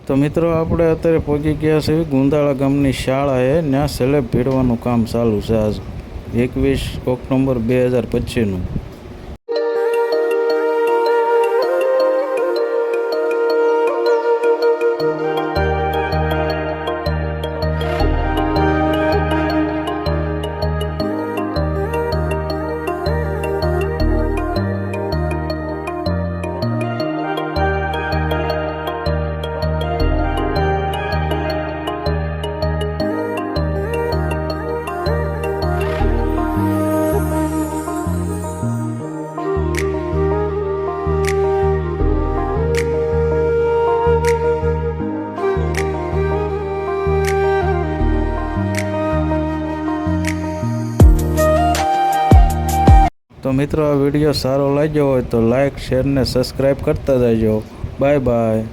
તો મિત્રો આપણે અત્યારે પહોંચી ગયા છે ગુંદાળા ગામની શાળાએ. ત્યાં સ્લેબ ભીડવાનું કામ ચાલુ છે આજ 21 ઓક્ટોબર 2025નું. તો મિત્રો આ વિડીયો સારો લાગ્યો હોય તો લાઈક શેર ને સબસ્ક્રાઈબ કરતા જજો. Bye bye.